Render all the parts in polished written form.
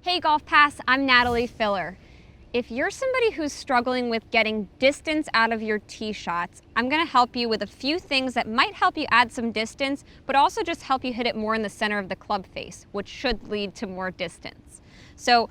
Hey GolfPass, I'm Nathalie Filler. If you're somebody who's struggling with getting distance out of your tee shots, I'm going to help you with a few things that might help you add some distance, but also just help you hit it more in the center of the club face, which should lead to more distance. So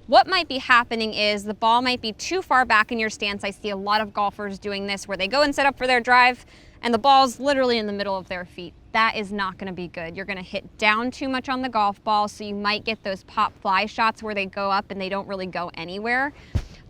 what might be happening is the ball might be too far back in your stance. I see a lot of golfers doing this where they go and set up for their drive and the ball's literally in the middle of their feet. That is not going to be good. You're going to hit down too much on the golf ball, so you might get those pop fly shots where they go up and they don't really go anywhere.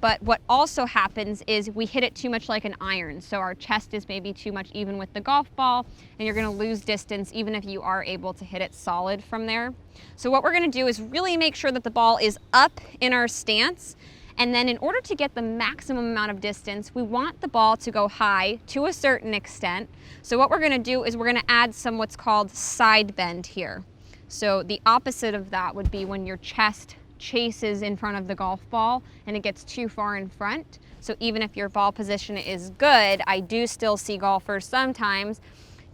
But what also happens is we hit it too much like an iron, so our chest is maybe too much even with the golf ball, and you're going to lose distance even if you are able to hit it solid from there. So what we're going to do is really make sure that the ball is up in our stance, and then in order to get the maximum amount of distance, we want the ball to go high to a certain extent. So what we're going to do is we're going to add some what's called side bend here. So the opposite of that would be when your chest chases in front of the golf ball and it gets too far in front. So even if your ball position is good, I do still see golfers sometimes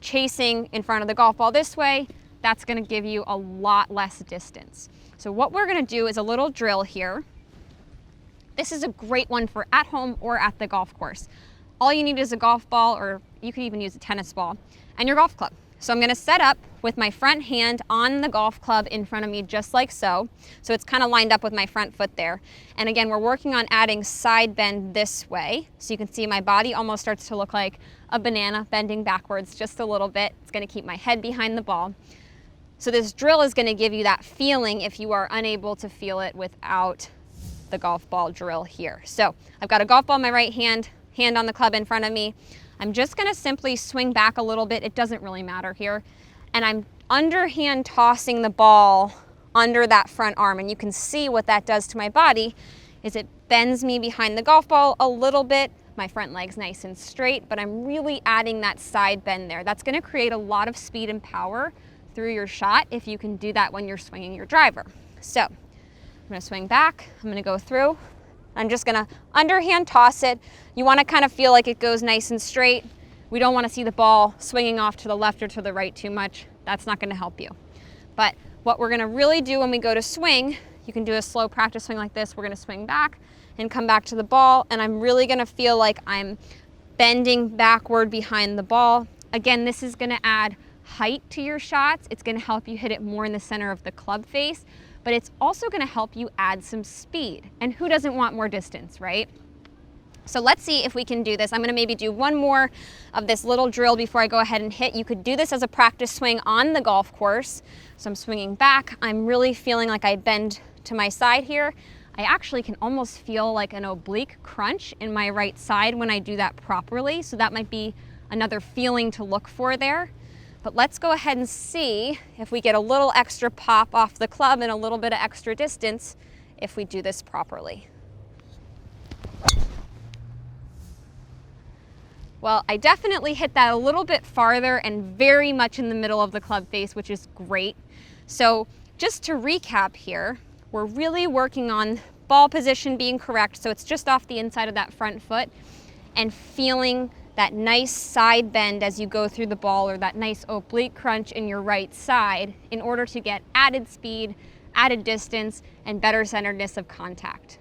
chasing in front of the golf ball this way. That's going to give you a lot less distance. So what we're going to do is a little drill here. This is a great one for at home or at the golf course. All you need is a golf ball, or you could even use a tennis ball, and your golf club. So I'm going to set up with my front hand on the golf club in front of me just like so. So it's kind of lined up with my front foot there. And again, we're working on adding side bend this way. So you can see my body almost starts to look like a banana bending backwards just a little bit. It's going to keep my head behind the ball. So this drill is going to give you that feeling if you are unable to feel it without the golf ball drill here. So I've got a golf ball in my right hand, hand on the club in front of me. I'm just going to simply swing back a little bit. It doesn't really matter here. And I'm underhand tossing the ball under that front arm. And you can see what that does to my body is it bends me behind the golf ball a little bit. My front leg's nice and straight, but I'm really adding that side bend there. That's going to create a lot of speed and power through your shot if you can do that when you're swinging your driver. So I'm going to swing back, I'm going to go through, I'm just going to underhand toss it. You want to kind of feel like it goes nice and straight. We don't want to see the ball swinging off to the left or to the right too much. That's not going to help you. But what we're going to really do when we go to swing, you can do a slow practice swing like this. We're going to swing back and come back to the ball, and I'm really going to feel like I'm bending backward behind the ball. Again, this is going to add height to your shots. It's going to help you hit it more in the center of the club face, but it's also going to help you add some speed. And who doesn't want more distance, right? So let's see if we can do this. I'm going to maybe do one more of this little drill before I go ahead and hit. You could do this as a practice swing on the golf course. So I'm swinging back. I'm really feeling like I bend to my side here. I actually can almost feel like an oblique crunch in my right side when I do that properly. So that might be another feeling to look for there. But let's go ahead and see if we get a little extra pop off the club and a little bit of extra distance if we do this properly. Well, I definitely hit that a little bit farther and very much in the middle of the club face, which is great. So just to recap here, we're really working on ball position being correct, so it's just off the inside of that front foot, and feeling that nice side bend as you go through the ball, or that nice oblique crunch in your right side, in order to get added speed, added distance, and better centeredness of contact.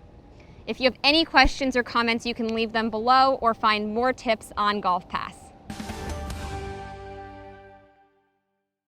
If you have any questions or comments, you can leave them below or find more tips on GolfPass.